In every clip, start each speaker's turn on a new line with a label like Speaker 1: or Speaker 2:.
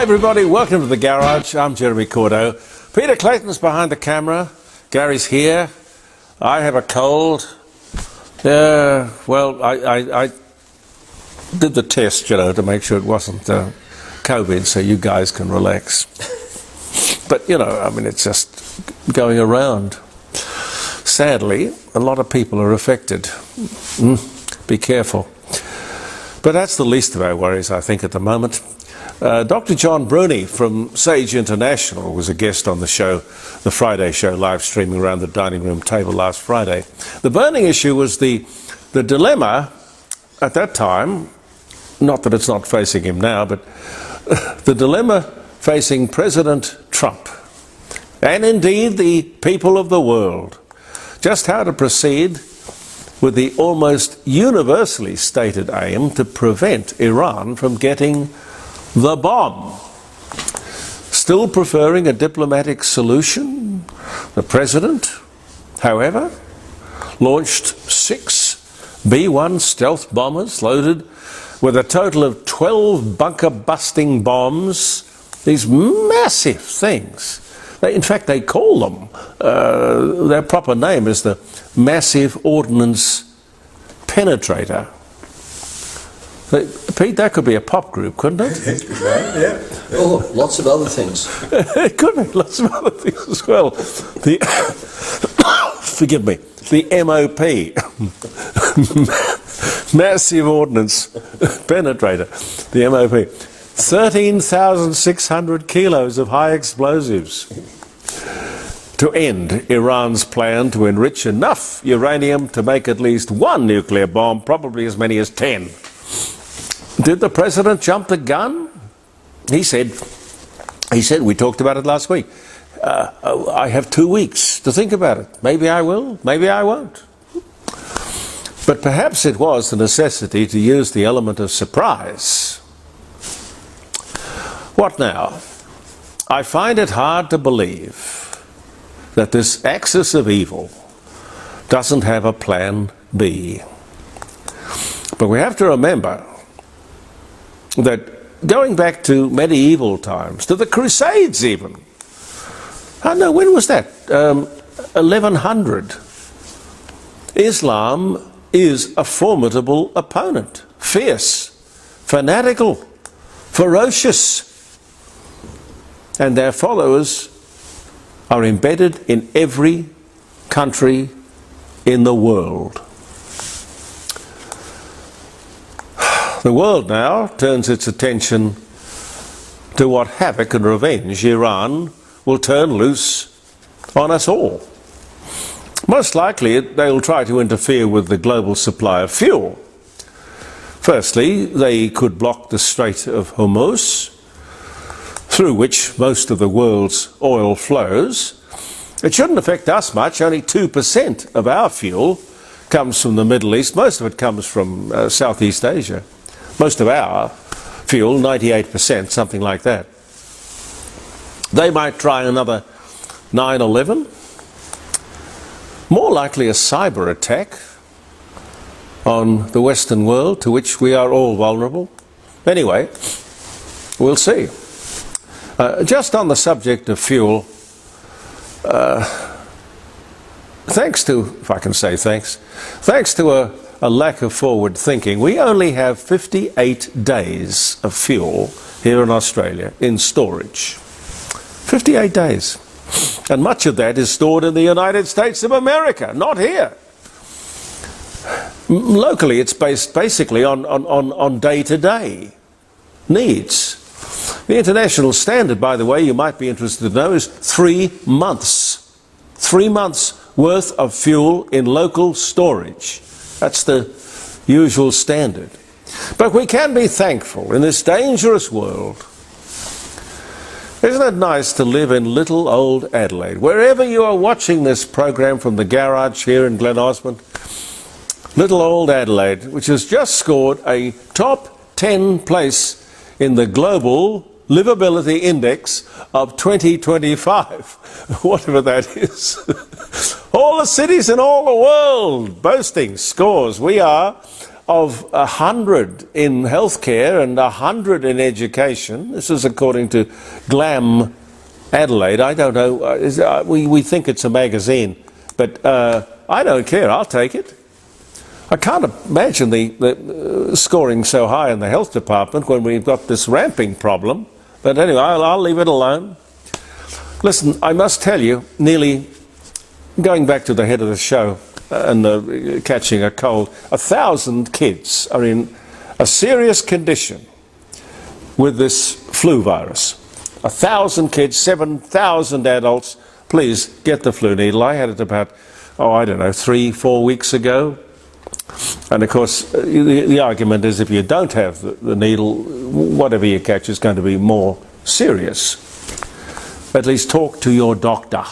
Speaker 1: everybody, welcome to The Garage. I'm Jeremy Cordeaux. Peter Clayton's behind the camera. Gary's here. I have a cold. Well, I did the test, to make sure it wasn't COVID, so you guys can relax. But, it's just going around. Sadly, a lot of people are affected. Be careful. But that's the least of our worries, I think, at the moment. Dr. John Bruni from Sage International was a guest on the show, the Friday show, live streaming around the dining room table last Friday. The burning issue was the dilemma at that time, not that it's not facing him now, but the dilemma facing President Trump, and indeed the people of the world, just how to proceed with the almost universally stated aim to prevent Iran from getting the bomb. Still preferring a diplomatic solution, the President, however, launched 6 B-1 stealth bombers loaded with a total of 12 bunker-busting bombs, these massive things. In fact, they call them, their proper name is the Massive Ordnance Penetrator. Pete, that could be a pop group, couldn't it?
Speaker 2: Yeah. Oh, lots of other things.
Speaker 1: It could be lots of other things as well. Forgive me, the MOP, Massive Ordnance Penetrator, the MOP. 13,600 kilos of high explosives to end Iran's plan to enrich enough uranium to make at least 1 nuclear bomb, probably as many as 10. Did the president jump the gun? He said, we talked about it last week, I have 2 weeks to think about it. Maybe I will, maybe I won't. But perhaps it was the necessity to use the element of surprise. What now? I find it hard to believe that this axis of evil doesn't have a plan B. But we have to remember that going back to medieval times, to the Crusades even, when was that? 1100. Islam is a formidable opponent, fierce, fanatical, ferocious, and their followers are embedded in every country in the world. The world now turns its attention to what havoc and revenge Iran will turn loose on us all. Most likely they'll try to interfere with the global supply of fuel. Firstly, they could block the Strait of Hormuz, through which most of the world's oil flows. It shouldn't affect us much. Only 2% of our fuel comes from the Middle East. Most of it comes from Southeast Asia. Most of our fuel, 98%, something like that. They might try another 9/11. More likely a cyber attack on the Western world, to which we are all vulnerable. Anyway, we'll see. Just on the subject of fuel, thanks to, if I can say thanks to a lack of forward thinking, we only have 58 days of fuel here in Australia in storage. 58 days. And much of that is stored in the United States of America, not here. Locally, it's based basically on day-to-day needs. The international standard, by the way, you might be interested to know, is 3 months. 3 months worth of fuel in local storage. That's the usual standard. But we can be thankful in this dangerous world. Isn't it nice to live in little old Adelaide? Wherever you are watching this program from the garage here in Glen Osmond, little old Adelaide, which has just scored a top 10 place in the global livability index of 2025, whatever that is. All the cities in all the world boasting scores. We are of 100 in healthcare and 100 in education. This is according to Glam Adelaide. I don't know. We think it's a magazine, but I don't care. I'll take it. I can't imagine the scoring so high in the health department when we've got this ramping problem. But anyway, I'll leave it alone. Listen, I must tell you, nearly, going back to the head of the show and catching a cold, 1,000 kids are in a serious condition with this flu virus. 1,000 kids, 7,000 adults. Please get the flu needle. I had it about, 3-4 weeks ago. And of course, the argument is if you don't have the needle, whatever you catch is going to be more serious. At least talk to your doctor.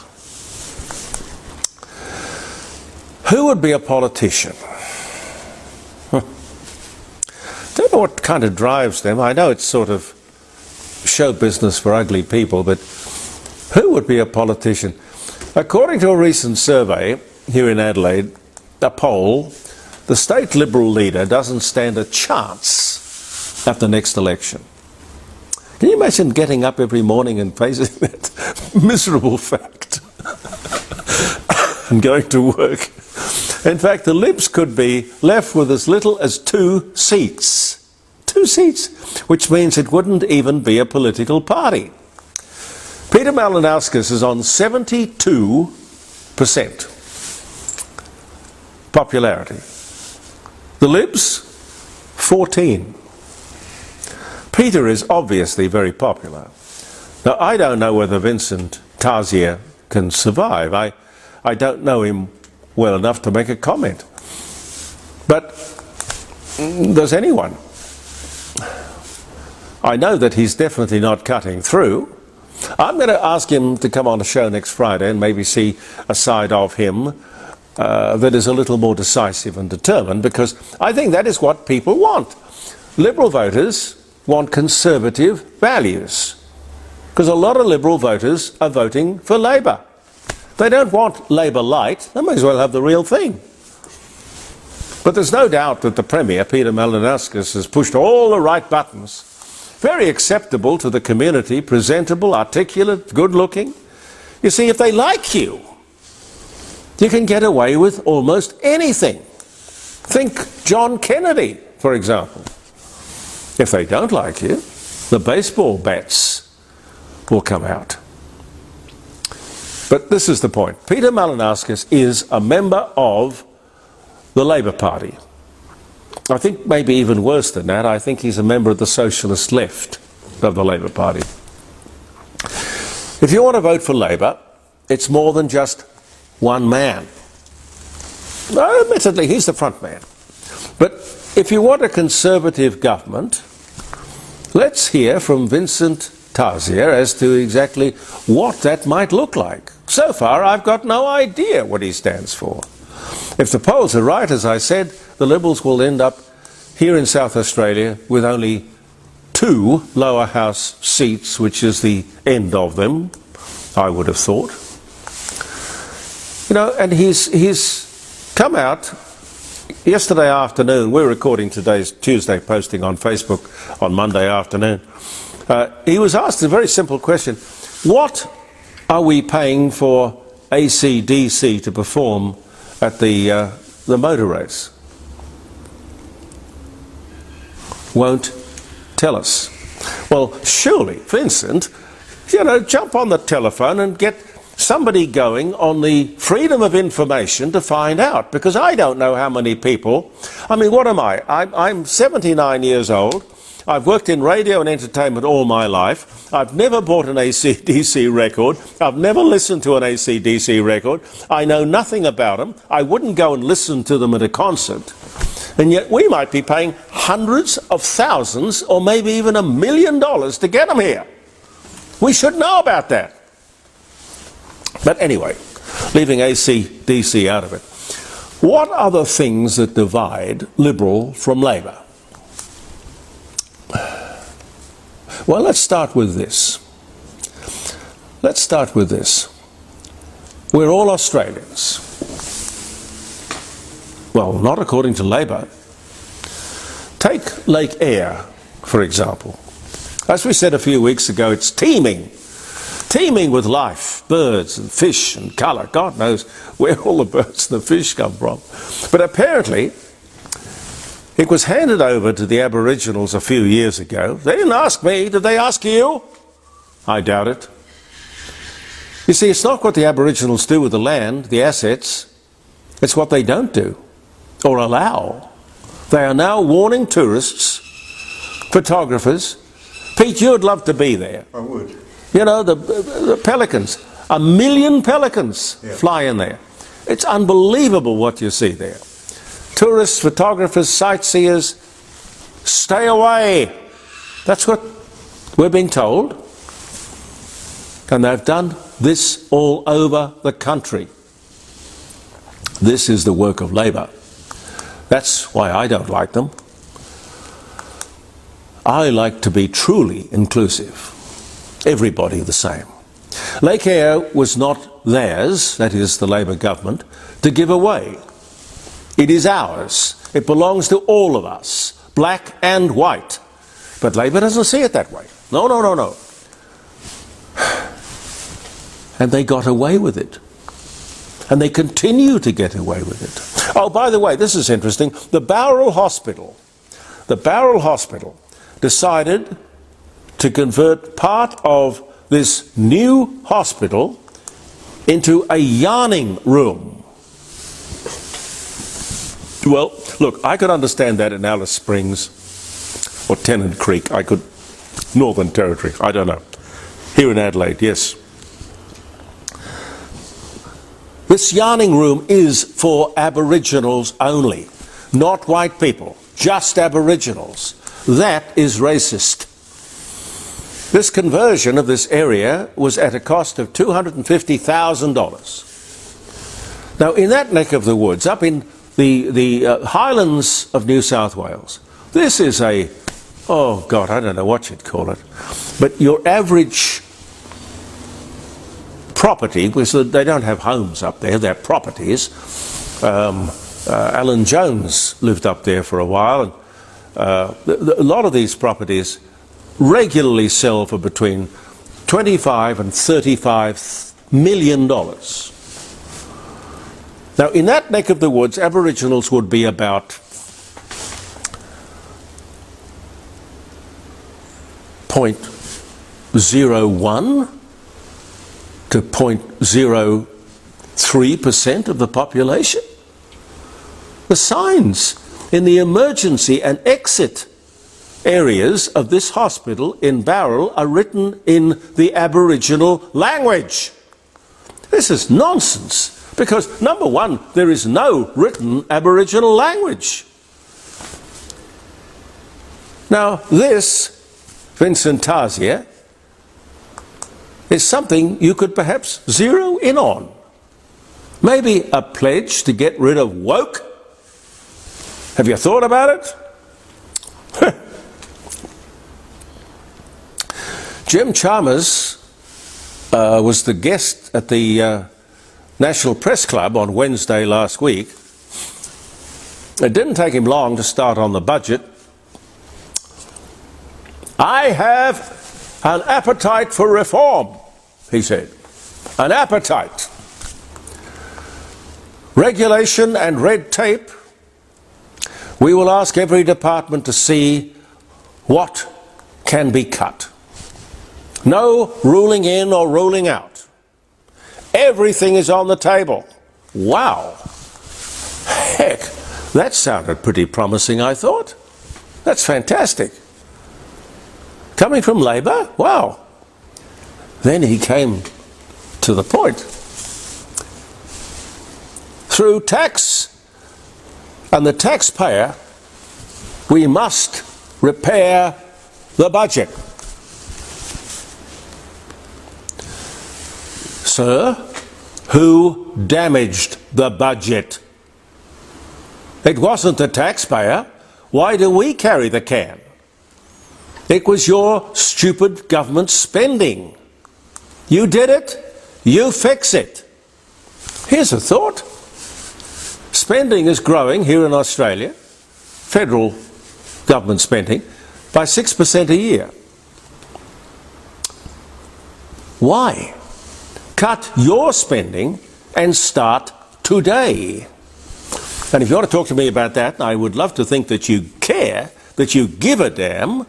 Speaker 1: Who would be a politician? Don't know what kind of drives them. I know it's sort of show business for ugly people, but who would be a politician? According to a recent survey here in Adelaide, a poll, the state Liberal leader doesn't stand a chance at the next election. Can you imagine getting up every morning and facing that miserable fact and going to work? In fact, the Libs could be left with as little as 2 seats. 2 seats, which means it wouldn't even be a political party. Peter Malinauskas is on 72% popularity. The Libs, 14. Peter is obviously very popular. Now, I don't know whether Vincent Tarsier can survive. I don't know him well enough to make a comment. But does anyone? I know that he's definitely not cutting through. I'm going to ask him to come on the show next Friday and maybe see a side of him that is a little more decisive and determined, because I think that is what people want. Liberal voters want conservative values, because a lot of Liberal voters are voting for Labor. They don't want Labor light. They may as well have the real thing. But there's no doubt that the Premier, Peter Malinauskas, has pushed all the right buttons. Very acceptable to the community, presentable, articulate, good-looking. You see, if they like you, you can get away with almost anything. Think John Kennedy, for example. If they don't like you, the baseball bats will come out. But this is the point. Peter Malinauskas is a member of the Labor Party. I think maybe even worse than that, I think he's a member of the socialist left of the Labor Party. If you want to vote for Labor, it's more than just one man. Admittedly, he's the front man. But if you want a conservative government, let's hear from Vincent Tarsier as to exactly what that might look like. So far, I've got no idea what he stands for. If the polls are right, as I said, the Liberals will end up here in South Australia with only 2 lower house seats, which is the end of them, I would have thought. You know, and he's come out yesterday afternoon. We're recording today's Tuesday, posting on Facebook on Monday afternoon. He was asked a very simple question. What are we paying for AC/DC to perform at the motor race? Won't tell us. Well, surely, Vincent, jump on the telephone and get somebody going on the freedom of information to find out, because I don't know how many people. I mean, what am I? I'm 79 years old. I've worked in radio and entertainment all my life. I've never bought an AC/DC record. I've never listened to an AC/DC record. I know nothing about them. I wouldn't go and listen to them at a concert. And yet we might be paying hundreds of thousands or maybe even $1 million to get them here. We should know about that. But anyway, leaving AC/DC out of it. What are the things that divide Liberal from Labor? Well, let's start with this. We're all Australians. Well, not according to Labor. Lake Eyre, for example. As we said a few weeks ago, it's teeming with life, birds and fish and colour. God knows where all the birds and the fish come from. But apparently, it was handed over to the Aboriginals a few years ago. They didn't ask me, did they ask you? I doubt it. You see, it's not what the Aboriginals do with the land, the assets, it's what they don't do or allow. They are now warning tourists, photographers. Pete, you'd love to be there.
Speaker 3: I would.
Speaker 1: You know, the pelicans, 1 million pelicans fly in there. It's unbelievable what you see there. Tourists, photographers, sightseers, stay away. That's what we're being told. And they've done this all over the country. This is the work of Labor. That's why I don't like them. I like to be truly inclusive. Everybody the same. Lake Eyre was not theirs, that is the Labor government, to give away. It is ours. It belongs to all of us, black and white. But Labor doesn't see it that way. No, no, no, no. And they got away with it. And they continue to get away with it. Oh, by the way, this is interesting. The Bowral Hospital decided to convert part of this new hospital into a yarning room. Well, look, I could understand that in Alice Springs or Tennant Creek. I could, Northern Territory, I don't know. Here in Adelaide, yes. This yarning room is for Aboriginals only, not white people, just Aboriginals. That is racist. This conversion of this area was at a cost of $250,000. Now, in that neck of the woods, up in the highlands of New South Wales, this is a, oh God, I don't know what you'd call it, but your average property, because they don't have homes up there, they're properties. Alan Jones lived up there for a while, and a lot of these properties regularly sell for between $25 and $35 million. Now, in that neck of the woods, Aboriginals would be about 0.01 to 0.03% of the population. The signs in the emergency and exit areas of this hospital in Bowral are written in the Aboriginal language. This is nonsense, because number one, there is no written Aboriginal language. Now this, Vincent Tazier, is something you could perhaps zero in on. Maybe a pledge to get rid of woke. Have you thought about it? Jim Chalmers was the guest at the National Press Club on Wednesday last week. It didn't take him long to start on the budget. I have an appetite for reform, he said. An appetite. Regulation and red tape. We will ask every department to see what can be cut. No ruling in or ruling out. Everything is on the table. Wow. Heck, that sounded pretty promising, I thought. That's fantastic. Coming from Labor? Wow. Then he came to the point. Through tax and the taxpayer, we must repair the budget. Sir, who damaged the budget? It wasn't the taxpayer. Why do we carry the can? It was your stupid government spending. You did it, you fix it. Here's a thought. Spending is growing here in Australia, federal government spending by 6% a year. Why? Cut your spending and start today. And if you want to talk to me about that, I would love to think that you care, that you give a damn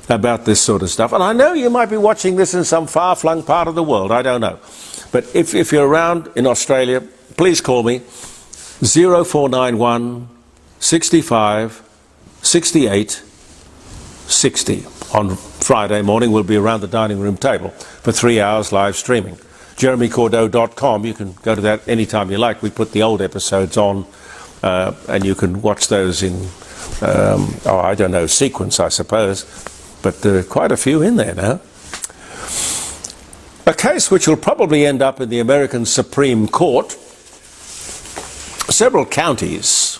Speaker 1: about this sort of stuff. And I know you might be watching this in some far-flung part of the world, I don't know. But if you're around in Australia, please call me 0491 65 68 60. On Friday morning, we'll be around the dining room table for 3 hours live streaming. JeremyCordeaux.com. You can go to that anytime you like. We put the old episodes on, and you can watch those in, I don't know, sequence, I suppose. But there are quite a few in there now. A case which will probably end up in the American Supreme Court. Several counties.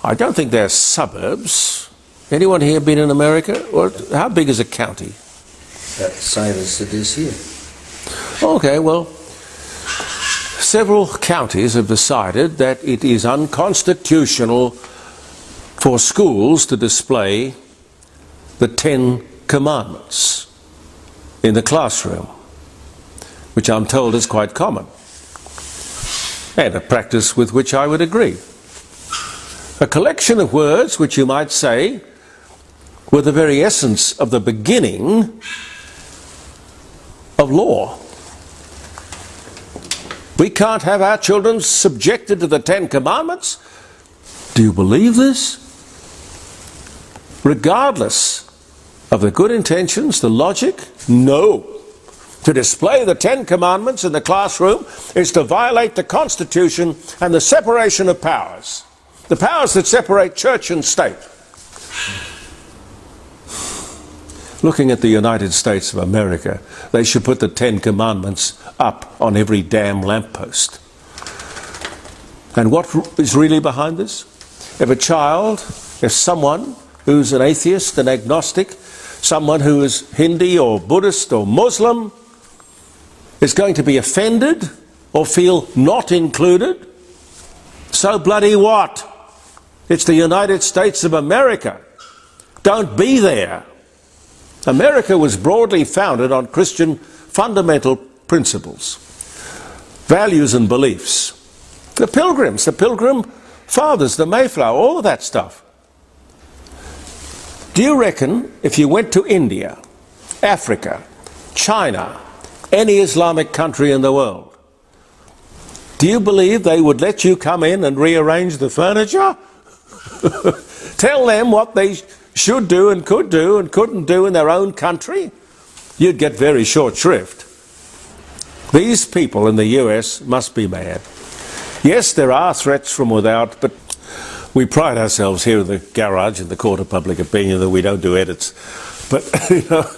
Speaker 1: I don't think they're suburbs. Anyone here been in America? Or how big is a county?
Speaker 2: About the same as it is here.
Speaker 1: Okay, well, several counties have decided that it is unconstitutional for schools to display the 10 Commandments in the classroom, which I'm told is quite common, and a practice with which I would agree. A collection of words which you might say were the very essence of the beginning of law. We can't have our children subjected to the 10 Commandments. Do you believe this? Regardless of the good intentions, the logic? No. To display the 10 Commandments in the classroom is to violate the Constitution and the separation of powers. The powers that separate church and state. Looking at the United States of America, they should put the 10 Commandments up on every damn lamppost. And what is really behind this? If someone who's an atheist, an agnostic, someone who is Hindi or Buddhist or Muslim is going to be offended or feel not included, so bloody what? It's the United States of America. Don't be there. America was broadly founded on Christian fundamental principles, values and beliefs. The Pilgrims, the Pilgrim Fathers, the Mayflower, all of that stuff. Do you reckon if you went to India, Africa, China, any Islamic country in the world, do you believe they would let you come in and rearrange the furniture? Tell them what they should do and couldn't do in their own country? You'd get very short shrift. These people in the US must be mad. Yes, there are threats from without, but we pride ourselves here in the garage in the court of public opinion that we don't do edits. But, you know,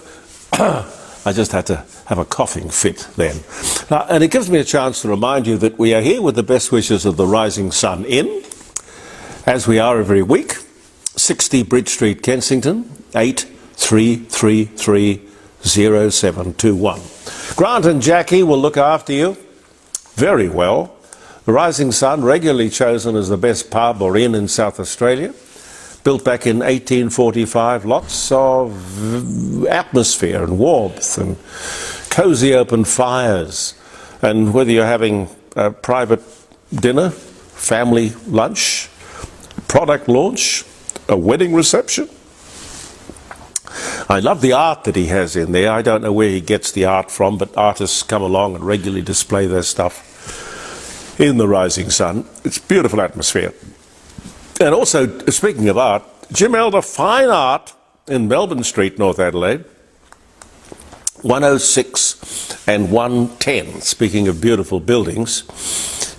Speaker 1: I just had to have a coughing fit then. And it gives me a chance to remind you that we are here with the best wishes of the Rising Sun Inn, as we are every week. 60 Bridge Street, Kensington, 83330721. Grant and Jackie will look after you very well. The Rising Sun, regularly chosen as the best pub or inn in South Australia. Built back in 1845, lots of atmosphere and warmth and cosy open fires. And whether you're having a private dinner, family lunch, product launch, a wedding reception. I love the art that he has in there. I don't know where he gets the art from, but artists come along and regularly display their stuff in the Rising Sun. It's beautiful atmosphere. And also, speaking of art, Jim Elder Fine Art in Melbourne Street, North Adelaide, 106 and 110. Speaking of beautiful buildings,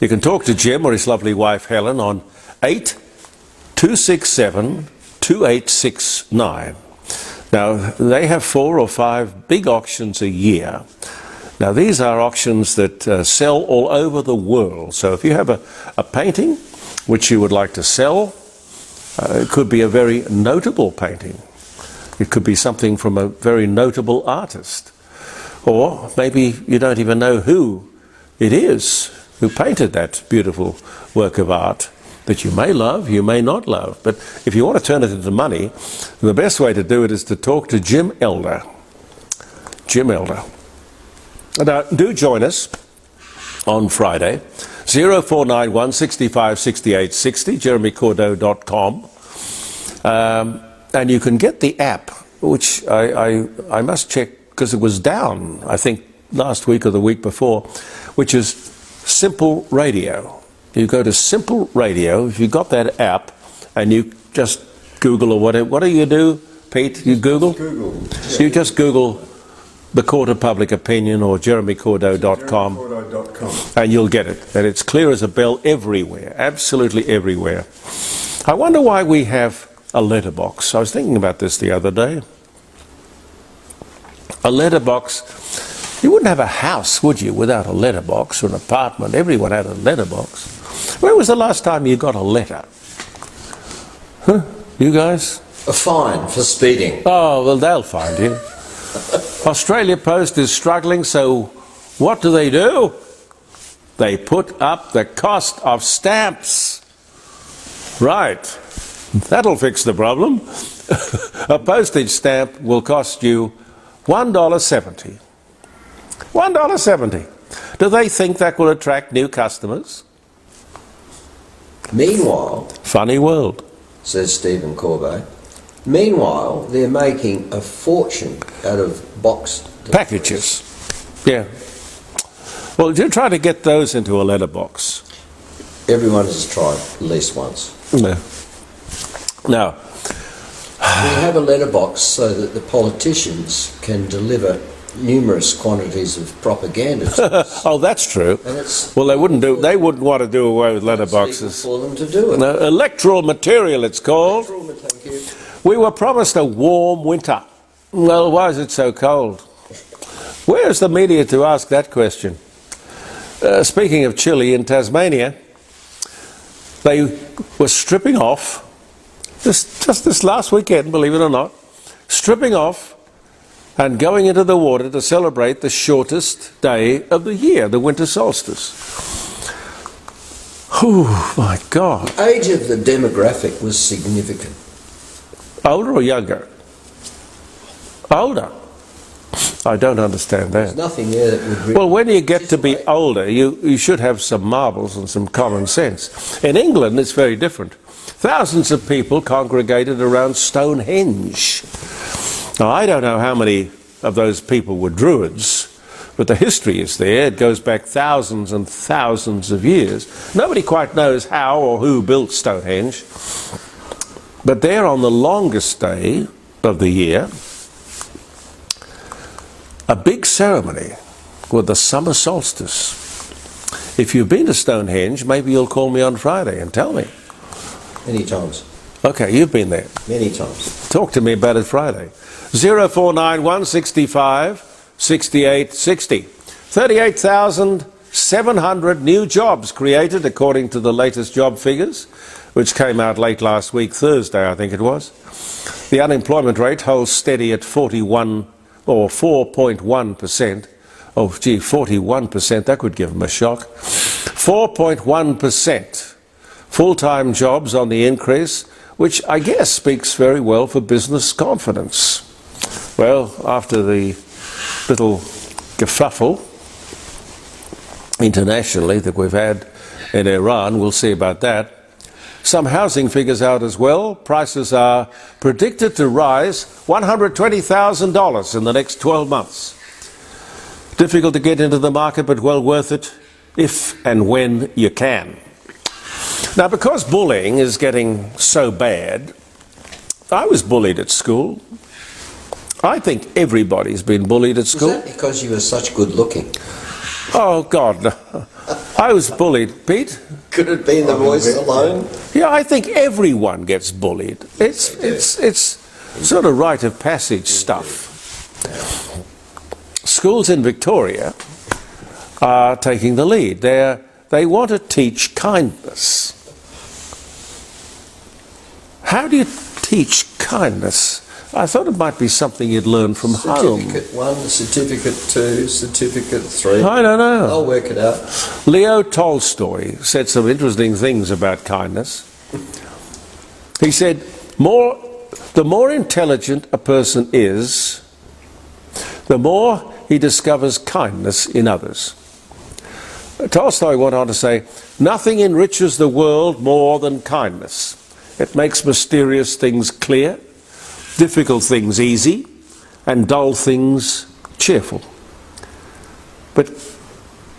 Speaker 1: you can talk to Jim or his lovely wife Helen on 8267-2869. Now, they have 4 or 5 big auctions a year. Now, these are auctions that sell all over the world. So if you have a painting which you would like to sell, it could be a very notable painting. It could be something from a very notable artist. Or maybe you don't even know who it is who painted that beautiful work of art. that you may love, you may not love. But if you want to turn it into money, the best way to do it is to talk to Jim Elder. Jim Elder. Now, do join us on Friday, 0491 65 68 60, jeremycordeaux.com. And you can get the app, which I must check because it was down, I think, last week or the week before, which is Simple Radio. You go to Simple Radio, if you got that app, and you just Google or whatever. What do you do, Pete? You Google?
Speaker 2: Google.
Speaker 1: You just Google the Court of Public Opinion or jeremycordeaux.com, and you'll get it. And it's clear as a bell everywhere, absolutely everywhere. I wonder why we have a letterbox. I was thinking about this the other day. A letterbox. You wouldn't have a house, would you, without a letterbox, or an apartment? Everyone had a letterbox. When was the last time you got a letter? Huh? You guys?
Speaker 2: A fine for speeding.
Speaker 1: Oh, well, they'll find you. Australia Post is struggling, so what do? They put up the cost of stamps. Right. That'll fix the problem. A postage stamp will cost you $1.70. $1.70. Do they think that will attract new customers?
Speaker 2: Meanwhile,
Speaker 1: funny world,
Speaker 2: says Stephen Cordeaux, meanwhile, they're making a fortune out of box
Speaker 1: packages. Yeah. Well, do try to get those into a letterbox.
Speaker 2: Everyone has tried at least once.
Speaker 1: No. Now,
Speaker 2: we have a letterbox so that the politicians can deliver numerous quantities of propaganda to us.
Speaker 1: Oh, that's true.
Speaker 2: And it's
Speaker 1: well, they wouldn't want to do away with letterboxes.
Speaker 2: For them to do it.
Speaker 1: No, electoral material, it's called.
Speaker 2: Thank you.
Speaker 1: We were promised a warm winter. Well, why is it so cold? Where's the media to ask that question? Speaking of chilly, in Tasmania, they were stripping off, just this last weekend, believe it or not, stripping off and going into the water to celebrate the shortest day of the year, the winter solstice. Oh, my God.
Speaker 2: The age of the demographic was significant.
Speaker 1: Older or younger? Older. I don't understand that.
Speaker 2: There's nothing there that would really...
Speaker 1: Well, when you get to be older, you should have some marbles and some common sense. In England, it's very different. Thousands of people congregated around Stonehenge. Now, I don't know how many of those people were Druids, but the history is there. It goes back thousands and thousands of years. Nobody quite knows how or who built Stonehenge. But there on the longest day of the year, a big ceremony with the summer solstice. If you've been to Stonehenge, maybe you'll call me on Friday and tell me.
Speaker 2: Many times.
Speaker 1: Okay, you've been there.
Speaker 2: Many times.
Speaker 1: Talk to me about it Friday. 0491 65 68 60. 38,700 new jobs created according to the latest job figures, which came out late last week, Thursday I think it was. The unemployment rate holds steady at 41 or 4.1%. Oh gee, 41%, that could give them a shock. 4.1%. Full-time jobs on the increase, which I guess speaks very well for business confidence. Well, after the little kerfuffle internationally that we've had in Iran, we'll see about that. Some housing figures out as well. Prices are predicted to rise $120,000 in the next 12 months. Difficult to get into the market, but well worth it if and when you can. Now, because bullying is getting so bad, I was bullied at school. I think everybody's been bullied at school.
Speaker 2: Was that because you were such good looking?
Speaker 1: Oh, God, no. I was bullied. Pete?
Speaker 2: Could it be the voice alone?
Speaker 1: Yeah, I think everyone gets bullied. It's sort of rite of passage stuff. Schools in Victoria are taking the lead. They want to teach kindness. How do you teach kindness I thought it might be something you'd learn from home.
Speaker 2: Certificate 1, Certificate 2, Certificate 3.
Speaker 1: I don't know.
Speaker 2: I'll work it out.
Speaker 1: Leo Tolstoy said some interesting things about kindness. He said, the more intelligent a person is, the more he discovers kindness in others. Tolstoy went on to say, nothing enriches the world more than kindness. It makes mysterious things clear, difficult things easy, and dull things cheerful. But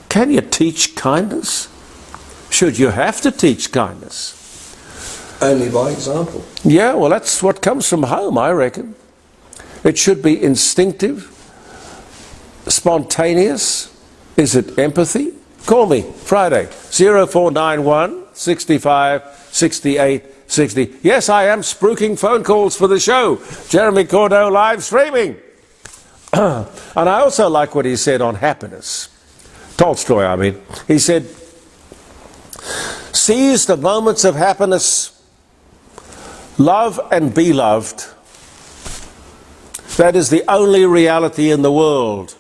Speaker 1: can you teach kindness? Should you have to teach kindness?
Speaker 2: Only by example.
Speaker 1: Yeah, well, that's what comes from home, I reckon. It should be instinctive, spontaneous. Is it empathy? Call me Friday, 0491 65 68 60. Yes, I am spruiking phone calls for the show. Jeremy Cordeaux live streaming. And I also like what he said on happiness. Tolstoy, I mean. He said, seize the moments of happiness, love and be loved. That is the only reality in the world.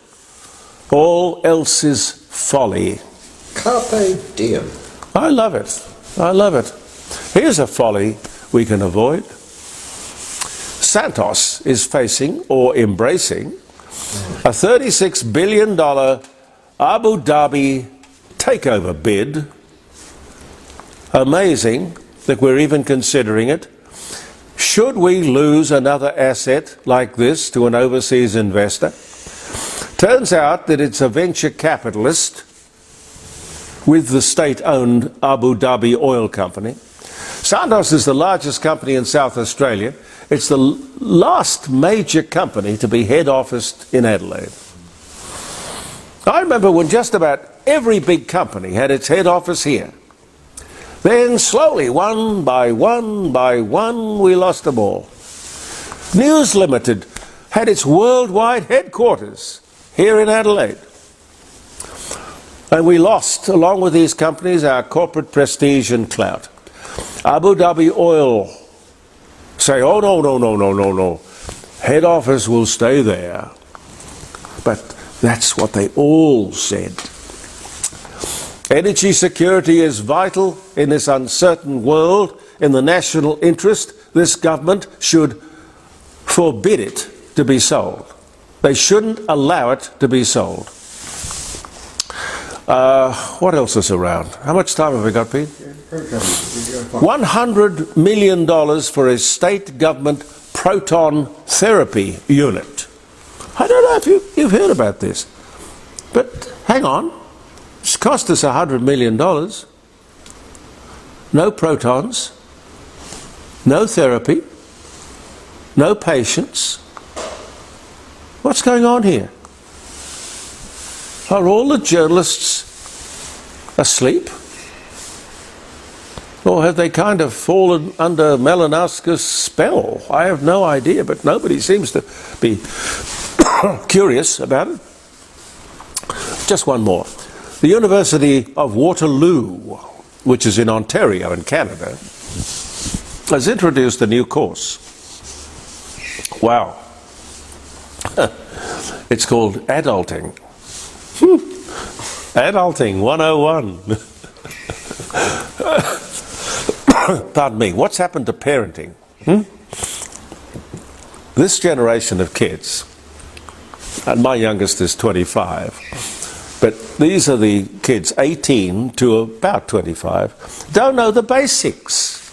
Speaker 1: All else is folly.
Speaker 2: Carpe diem.
Speaker 1: I love it. I love it. Here's a folly we can avoid. Santos is facing or embracing a $36 billion Abu Dhabi takeover bid. Amazing that we're even considering it. Should we lose another asset like this to an overseas investor? Turns out that it's a venture capitalist with the state-owned Abu Dhabi oil company. Santos is the largest company in South Australia. It's the last major company to be head officed in Adelaide. I remember when just about every big company had its head office here. Then slowly, one by one by one, we lost them all. News Limited had its worldwide headquarters here in Adelaide. And we lost, along with these companies, our corporate prestige and clout. Abu Dhabi Oil say, oh, no. Head office will stay there. But that's what they all said. Energy security is vital in this uncertain world. In the national interest, this government should forbid it to be sold. They shouldn't allow it to be sold. What else is around? How much time have we got, Pete? $100 million for a state government proton therapy unit. I don't know if you've heard about this, but hang on. It's cost us $100 million. No protons, no therapy, no patients. What's going on here? Are all the journalists asleep? Or have they kind of fallen under Malinowska's spell? I have no idea, but nobody seems to be curious about it. Just one more. The University of Waterloo, which is in Ontario in Canada, has introduced a new course. Wow. It's called Adulting. Adulting 101. Pardon me, what's happened to parenting? This generation of kids, and my youngest is 25, but these are the kids 18 to about 25, don't know the basics.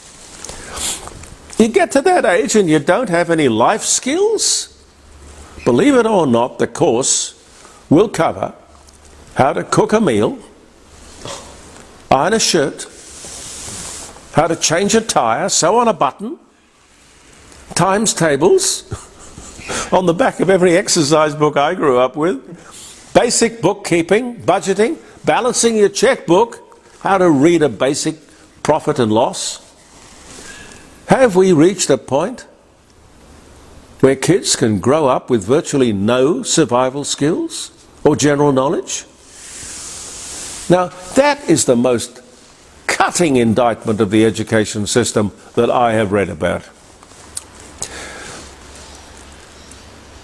Speaker 1: You get to that age and you don't have any life skills? Believe it or not, the course will cover how to cook a meal, iron a shirt, how to change a tyre, sew on a button, times tables on the back of every exercise book I grew up with, basic bookkeeping, budgeting, balancing your checkbook, how to read a basic profit and loss. Have we reached a point where kids can grow up with virtually no survival skills or general knowledge? Now, that is the most cutting indictment of the education system that I have read about.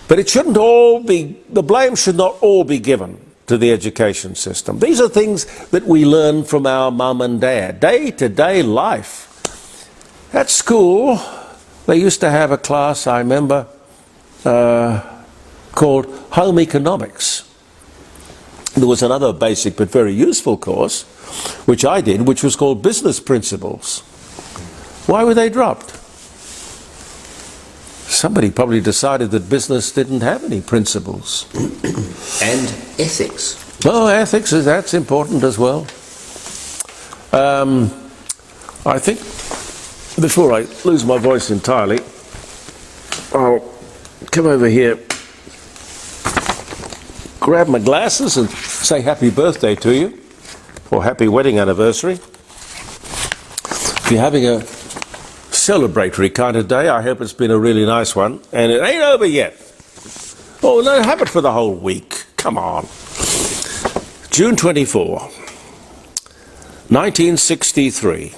Speaker 1: But it shouldn't all be, the blame should not all be given to the education system. These are things that we learn from our mum and dad, day-to-day life. At school, they used to have a class, I remember, called Home Economics. There was another basic but very useful course, which I did, which was called Business Principles. Why were they dropped? Somebody probably decided that business didn't have any principles.
Speaker 2: And ethics.
Speaker 1: Oh, ethics, that's important as well. I think, before I lose my voice entirely, I'll come over here, grab my glasses and say happy birthday to you, or happy wedding anniversary. If you're having a celebratory kind of day, I hope it's been a really nice one, and it ain't over yet. Oh, no, have it for the whole week. Come on. June 24, 1963.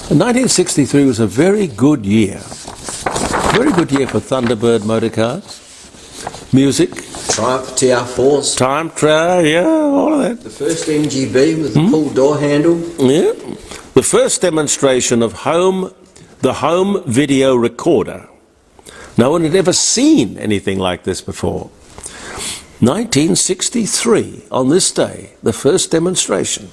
Speaker 1: 1963 was a very good year. Very good year for Thunderbird motorcars, music.
Speaker 2: Triumph TR4s.
Speaker 1: Time trial, yeah, all of that.
Speaker 2: The first MGB with the pull door handle.
Speaker 1: Yeah. The first demonstration of the home video recorder. No one had ever seen anything like this before. 1963, on this day, the first demonstration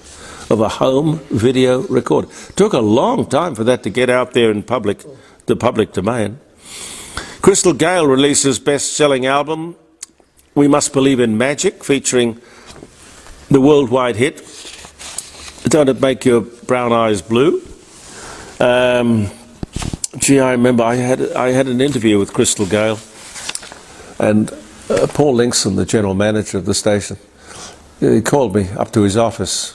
Speaker 1: of a home video recorder. It took a long time for that to get out there in the public domain. Crystal Gale releases best-selling album, We Must Believe in Magic, featuring the worldwide hit, Don't It Make Your Brown Eyes Blue? Gee, I remember I had an interview with Crystal Gale, and Paul Linkson, the general manager of the station, he called me up to his office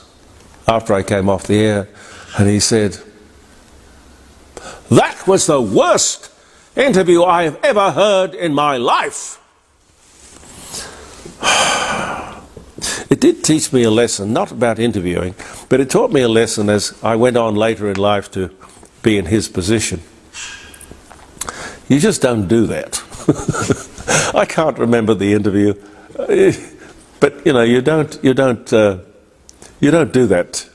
Speaker 1: after I came off the air, and he said, "That was the worst interview I have ever heard in my life." It did teach me a lesson, not about interviewing, but it taught me a lesson as I went on later in life to be in his position. You just don't do that. I can't remember the interview, but you know, you don't do that,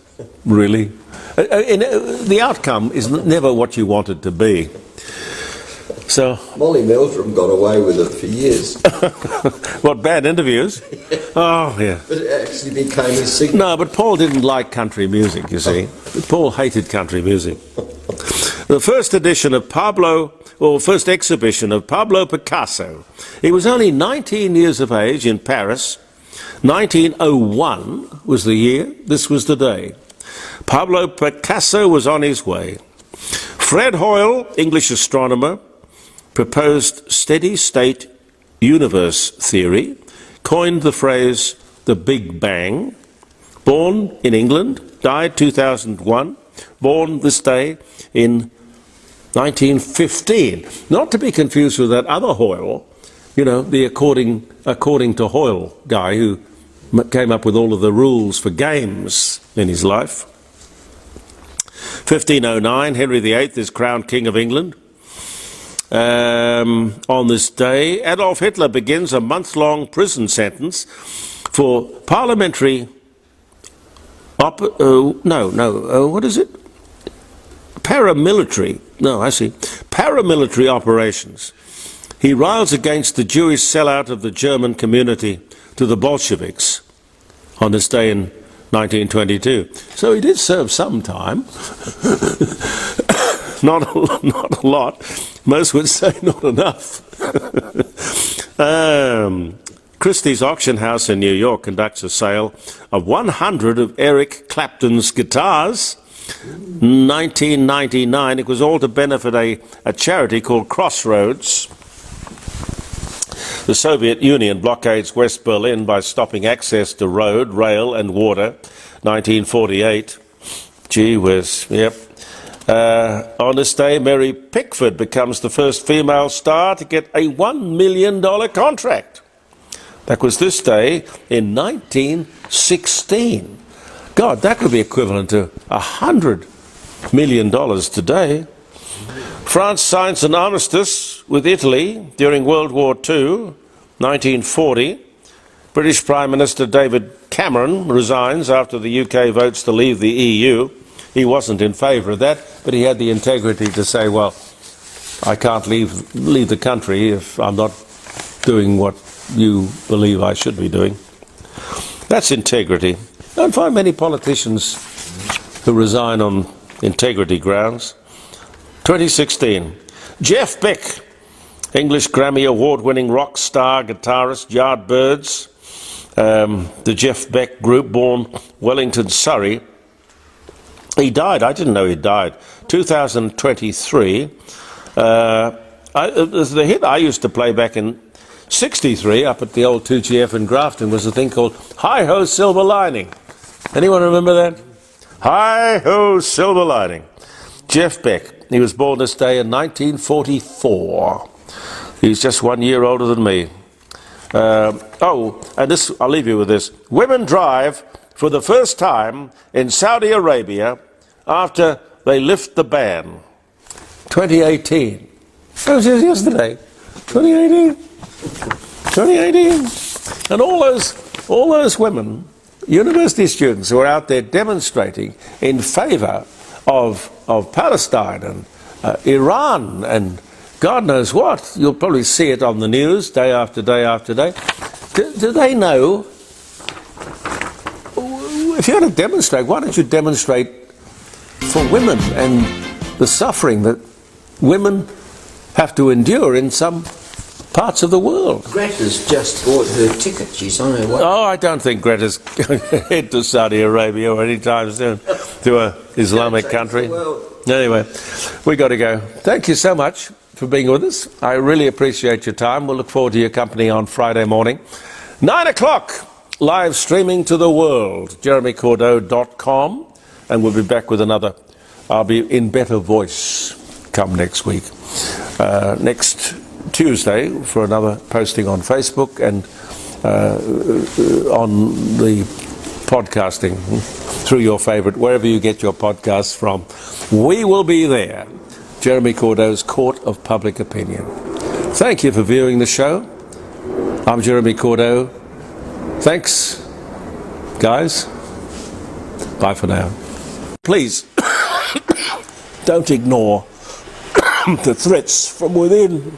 Speaker 1: really. The outcome is never what you want it to be. So
Speaker 2: Molly Meldrum got away with it for years.
Speaker 1: What, bad interviews? Oh, yeah.
Speaker 2: But it actually became his signature.
Speaker 1: No, but Paul didn't like country music, you see. Paul hated country music. The first edition of first exhibition of Pablo Picasso. He was only 19 years of age in Paris. 1901 was the year, this was the day. Pablo Picasso was on his way. Fred Hoyle, English astronomer, proposed steady-state universe theory, coined the phrase the Big Bang, born in England, died 2001, born this day in 1915. Not to be confused with that other Hoyle, you know, the according to Hoyle guy who came up with all of the rules for games in his life. 1509, Henry VIII is crowned King of England. On this day, Adolf Hitler begins a month-long prison sentence for parliamentary paramilitary operations. He riles against the Jewish sellout of the German community to the Bolsheviks on this day in 1922. So he did serve some time. Not a lot. Most would say not enough. Christie's auction house in New York conducts a sale of 100 of Eric Clapton's guitars. 1999, it was all to benefit a charity called Crossroads. The Soviet Union blockades West Berlin by stopping access to road, rail and water. 1948. Gee whiz, yep. On this day, Mary Pickford becomes the first female star to get a $1 million contract. That was this day in 1916. God, that could be equivalent to $100 million today. France signs an armistice with Italy during World War II, 1940. British Prime Minister David Cameron resigns after the UK votes to leave the EU. He wasn't in favour of that, but he had the integrity to say, well, I can't leave the country if I'm not doing what you believe I should be doing. That's integrity. I don't find many politicians who resign on integrity grounds. 2016. Jeff Beck, English Grammy Award-winning rock star, guitarist, Yardbirds, the Jeff Beck Group, born Wellington, Surrey. He died. I didn't know he died. 2023. The hit I used to play back in 63 up at the old 2GF in Grafton was a thing called Hi-Ho Silver Lining. Anyone remember that? Hi-Ho Silver Lining. Jeff Beck. He was born this day in 1944. He's just 1 year older than me. And this, I'll leave you with this. Women drive for the first time in Saudi Arabia after they lift the ban. 2018. That was just yesterday. 2018. 2018. And all those women, university students who are out there demonstrating in favour of Palestine and Iran and God knows what. You'll probably see it on the news day after day after day. Do they know? If you're going to demonstrate, why don't you demonstrate for women and the suffering that women have to endure in some parts of the world?
Speaker 2: Greta's just bought her ticket. She's on her way.
Speaker 1: Oh, I don't think Greta's going to head to Saudi Arabia or anytime soon, to an Islamic country. Anyway, we got to go. Thank you so much for being with us. I really appreciate your time. We'll look forward to your company on Friday morning. 9 o'clock, live streaming to the world, jeremycordeaux.com, and we'll be back with another. I'll be in better voice come next week. Next Tuesday for another posting on Facebook and on the podcasting through your favourite, wherever you get your podcasts from. We will be there. Jeremy Cordeaux's Court of Public Opinion. Thank you for viewing the show. I'm Jeremy Cordeaux. Thanks, guys. Bye for now. Please, don't ignore the threats from within.